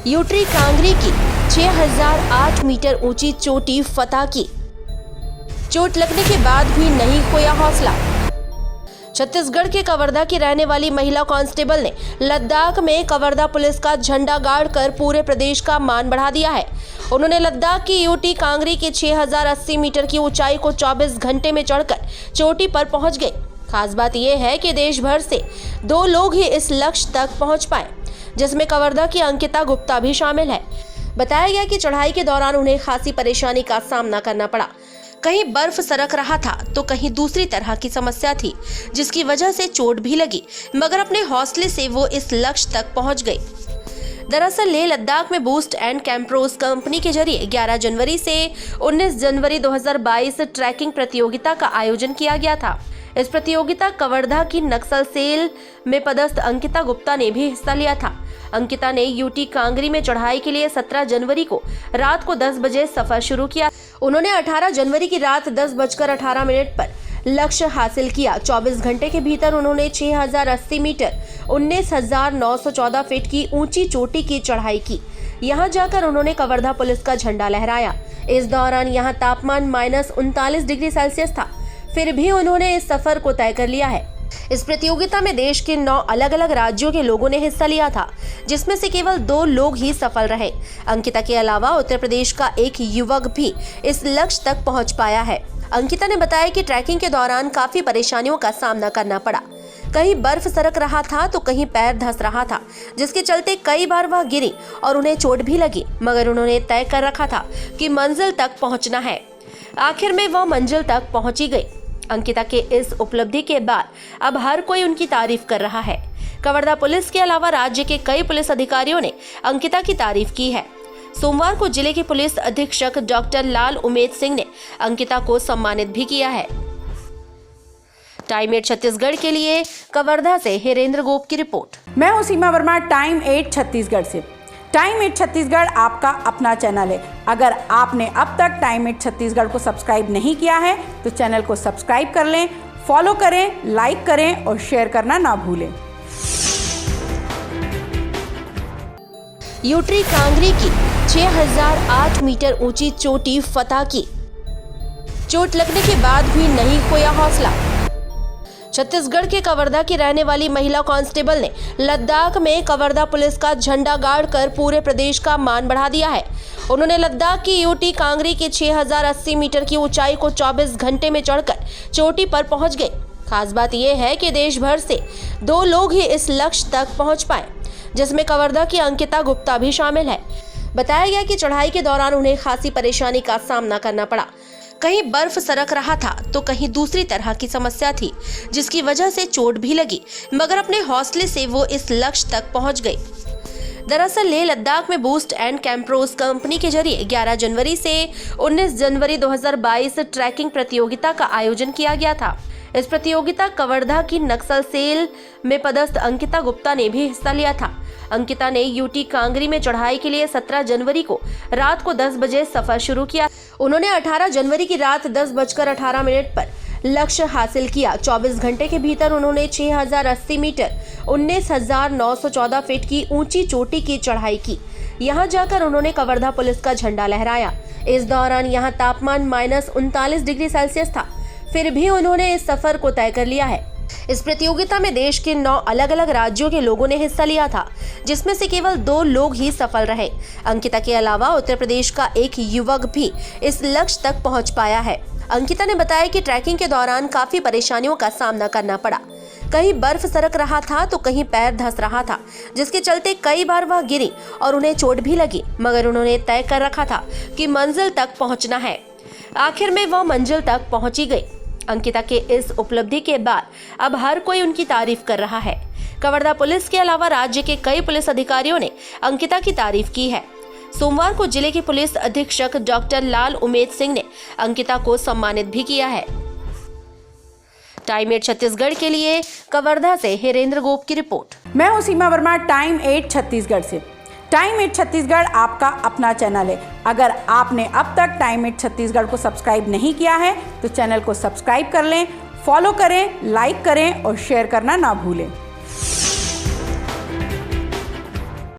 यूट्री कांगड़ी की 6008 मीटर ऊंची चोटी फतह की। चोट लगने के बाद भी नहीं खोया हौसला। छत्तीसगढ़ के कवर्धा की रहने वाली महिला कांस्टेबल ने लद्दाख में कवर्धा पुलिस का झंडा गाड़कर पूरे प्रदेश का मान बढ़ा दिया है। उन्होंने लद्दाख की यूटी कांगड़ी के 6080 मीटर की ऊंचाई को 24 घंटे में चढ़कर चोटी पर पहुंच गई। खास बात यह है कि देश भर से 2 लोग ही इस लक्ष्य तक पहुंच पाए, जिसमें कवर्धा की अंकिता गुप्ता भी शामिल है। बताया गया कि चढ़ाई के दौरान उन्हें खासी परेशानी का सामना करना पड़ा। कहीं बर्फ सरक रहा था तो कहीं दूसरी तरह की समस्या थी, जिसकी वजह से चोट भी लगी, मगर अपने हौसले से वो इस लक्ष्य तक पहुंच गई। दरअसल लेह लद्दाख में बूस्ट एंड कैंप्रोस कंपनी के जरिए 11 जनवरी से 19 जनवरी 2022 ट्रैकिंग प्रतियोगिता का आयोजन किया गया था। इस प्रतियोगिता कवर्धा की नक्सल सेल में पदस्थ अंकिता गुप्ता ने भी हिस्सा लिया था। अंकिता ने यूटी कांगड़ी में चढ़ाई के लिए 17 जनवरी को रात को 10 बजे सफर शुरू किया। उन्होंने 18 जनवरी की रात 10:18 पर लक्ष्य हासिल किया। 24 घंटे के भीतर उन्होंने 6080 मीटर 19,914 फीट की ऊंची चोटी की चढ़ाई की। यहां जाकर उन्होंने कवर्धा पुलिस का झंडा लहराया। इस दौरान यहां तापमान -39 डिग्री सेल्सियस था, फिर भी उन्होंने इस सफर को तय कर लिया है। इस प्रतियोगिता में देश के 9 अलग-अलग राज्यों के लोगों ने हिस्सा लिया था, जिसमें से केवल 2 लोग ही सफल रहे। अंकिता के अलावा उत्तर प्रदेश का एक युवक भी इस लक्ष्य तक पहुंच पाया है। अंकिता ने बताया कि ट्रैकिंग के दौरान काफी परेशानियों का सामना करना पड़ा। कहीं बर्फ सरक रहा था तो कहीं पैर धंस रहा था, जिसके चलते कई बार वह गिरी और उन्हें चोट भी लगी, मगर उन्होंने तय कर रखा था कि मंजिल तक पहुंचना है। आखिर में वह मंजिल तक पहुंची गई। अंकिता के इस उपलब्धि के बाद अब हर कोई उनकी तारीफ कर रहा है। कवर्धा पुलिस के अलावा राज्य के कई पुलिस अधिकारियों ने अंकिता की तारीफ की है। सोमवार को जिले के पुलिस अधीक्षक डॉक्टर लाल उमेद सिंह ने अंकिता को सम्मानित भी किया है। टाइम 8 छत्तीसगढ़ के लिए कवर्धा से हिरेंद्र गोप की रिपोर्ट। मैं हूं सीमा वर्मा, टाइम 8 छत्तीसगढ़ से। टाइम 8 छत्तीसगढ़ आपका अपना चैनल है। अगर आपने अब तक टाइम 8 छत्तीसगढ़ को सब्सक्राइब नहीं किया है तो चैनल को सब्सक्राइब कर लें, फॉलो करें, लाइक करें और शेयर करना ना भूलें। यूट्री कांगड़ी की 6008 मीटर ऊंची चोटी फतह की। चोट लगने के बाद भी नहीं खोया हौसला। छत्तीसगढ़ के कवर्धा की रहने वाली महिला कांस्टेबल ने लद्दाख में कवर्धा पुलिस का झंडा गाड़कर पूरे प्रदेश का मान बढ़ा दिया है। उन्होंने लद्दाख की यूटी कांगड़ी के 6080 मीटर की ऊंचाई को 24 घंटे में चढ़कर चोटी पर पहुंच गई। खास बात यह है कि देश भर से 2 लोग ही इस लक्ष्य तक पहुंच पाए, जिसमें कवर्धा की अंकिता गुप्ता भी शामिल है। बताया गया कि चढ़ाई के दौरान उन्हें खासी परेशानी का सामना करना पड़ा। कहीं बर्फ सरक रहा था तो कहीं दूसरी तरह की समस्या थी, जिसकी वजह से चोट भी लगी, मगर अपने हौसले से वो इस लक्ष्य तक पहुंच गई। दरअसल लेह लद्दाख में बूस्ट एंड कैंप्रोस कंपनी के जरिए 11 जनवरी से 19 जनवरी 2022 ट्रैकिंग प्रतियोगिता का आयोजन किया गया था। इस प्रतियोगिता कवर्धा की नक्सल सेल में पदस्थ अंकिता गुप्ता ने भी हिस्सा लिया था। अंकिता ने यूटी कांगड़ी में चढ़ाई के लिए 17 जनवरी को रात को 10 बजे सफर शुरू किया। उन्होंने 18 जनवरी की रात 10:18 पर लक्ष्य हासिल किया। 24 घंटे के भीतर उन्होंने 6080 मीटर 19,914 फीट की ऊंची चोटी की चढ़ाई की। यहां जाकर उन्होंने कवर्धा पुलिस का झंडा लहराया। इस दौरान यहां तापमान -39 डिग्री सेल्सियस था, फिर भी उन्होंने इस सफर को तय कर लिया है। इस प्रतियोगिता में देश के 9 अलग-अलग राज्यों के लोगों ने हिस्सा लिया था, जिसमें से केवल 2 लोग ही सफल रहे। अंकिता के अलावा उत्तर प्रदेश का एक युवक भी इस लक्ष्य तक पहुंच पाया है। अंकिता ने बताया कि ट्रैकिंग के दौरान काफी परेशानियों का सामना करना पड़ा। कहीं बर्फ सरक रहा था तो कहीं पैर धंस रहा था, जिसके चलते कई बार वह गिरी और उन्हें चोट भी लगी, मगर उन्होंने तय कर रखा था कि मंजिल तक पहुंचना है। आखिर में वह मंजिल तक पहुंची गई। अंकिता के इस उपलब्धि के बाद अब हर कोई उनकी तारीफ कर रहा है। कवर्धा पुलिस के अलावा राज्य के कई पुलिस अधिकारियों ने अंकिता की तारीफ की है। सोमवार को जिले के पुलिस अधीक्षक डॉक्टर लाल उमेद सिंह ने अंकिता को सम्मानित भी किया है। टाइम 8 छत्तीसगढ़ के लिए कवर्धा से हिरेंद्र गोप की रिपोर्ट। मैं हूं सीमा वर्मा, टाइम 8 छत्तीसगढ़ से। टाइम 8 छत्तीसगढ़ आपका अपना चैनल है। अगर आपने अब तक टाइम 8 छत्तीसगढ़ को सब्सक्राइब नहीं किया है तो चैनल को सब्सक्राइब कर लें, फॉलो करें, लाइक करें और शेयर करना ना भूलें।